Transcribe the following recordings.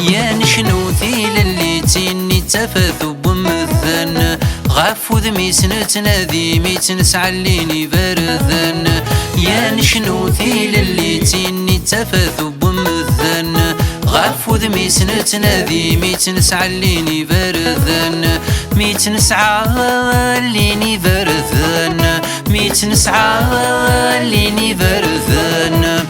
يا نشنوثي للي تيني تفاثو بمثن غاف وذمي سنتنادي ميت نسعليني بردن يا نشنوثي للي تيني تفاثو بمثن غاف وذمي سنتنادي ميت نسعليني بردن ميت نسعليني بردن ميت نسعليني بردن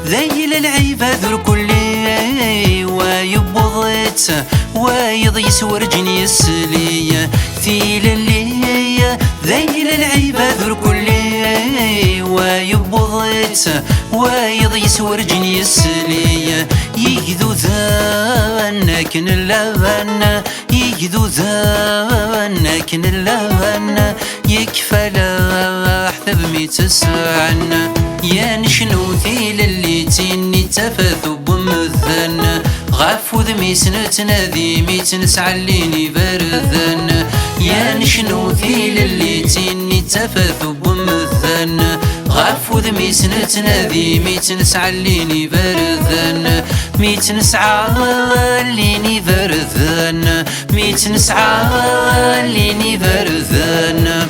ذيل العباد الكلي ويبضيت ويضيس ورجني السلية ثيل اللي ذيل العباد الكلي ويبضيت ويضيس ورجني السلية يجذو ذانك اللبن يجذو ذانك اللبن يكفى لا حثب ميت السعن يا نشنوثي للي تيني تفاثو بمثن غاف وذمي سنتنادي ميت نسعليني بردن يا نشنوثي للي تيني تفاثو بمثن غاف وذمي سنتنادي ميت نسعليني بردن ميت نسعليني بردن ميت نسعليني بردن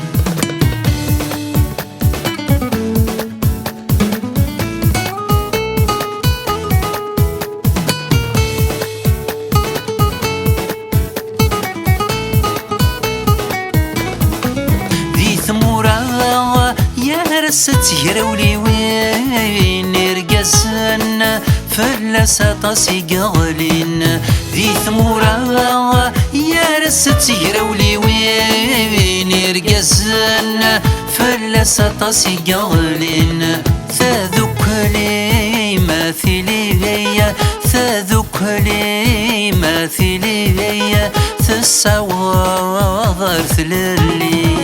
رست يرولي وين يرقسن فلسة طاسي قغلين ذي ثمورة يا رست يرولي وين يرقسن فلسة طاسي قغلين ثذك لي مثلي ثذك لي مثلي ثسواضر ثللي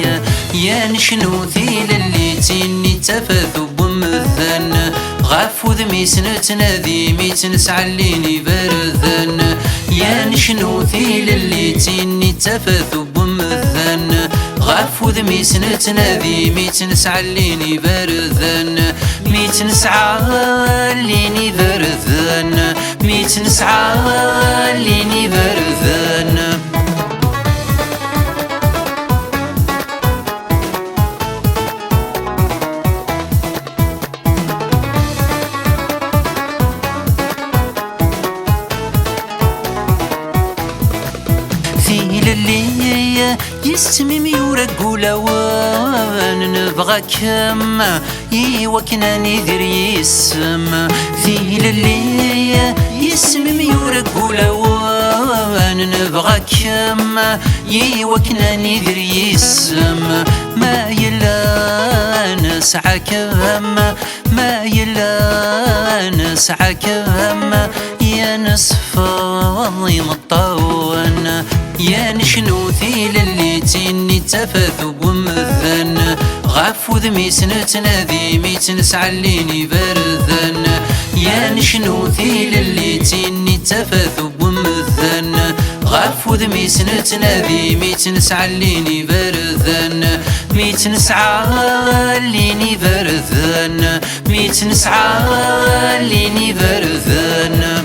يا نشنوثي للي تيني تفاثو بمثن غاف وذمي سنتنادي ميت نسعليني بردن يا نشنوثي للي تيني تفاثو بمثن غاف وذمي سنتنادي ميت نسعليني بردن ميت نسعليني بردن ميت نسعليني بردن اللي يستمم يورق لوان نبغى كم يوكنا ندير يسم ذيل اللي يستمم يورق لوان نبغى كم يوكنا ندير يسم ما يلا نسعى كم ما يلا نسعى كم يا نصف والله مطون يا نشنوثي للي تيني تفاثو بمثن غاف وذمي سنتنادي ميت نسعليني بردن يا نشنوثي للي تيني تفاثو بمثن غاف وذمي سنتنادي ميت نسعليني بردن ميت نسعليني بردن ميت نسعليني بردن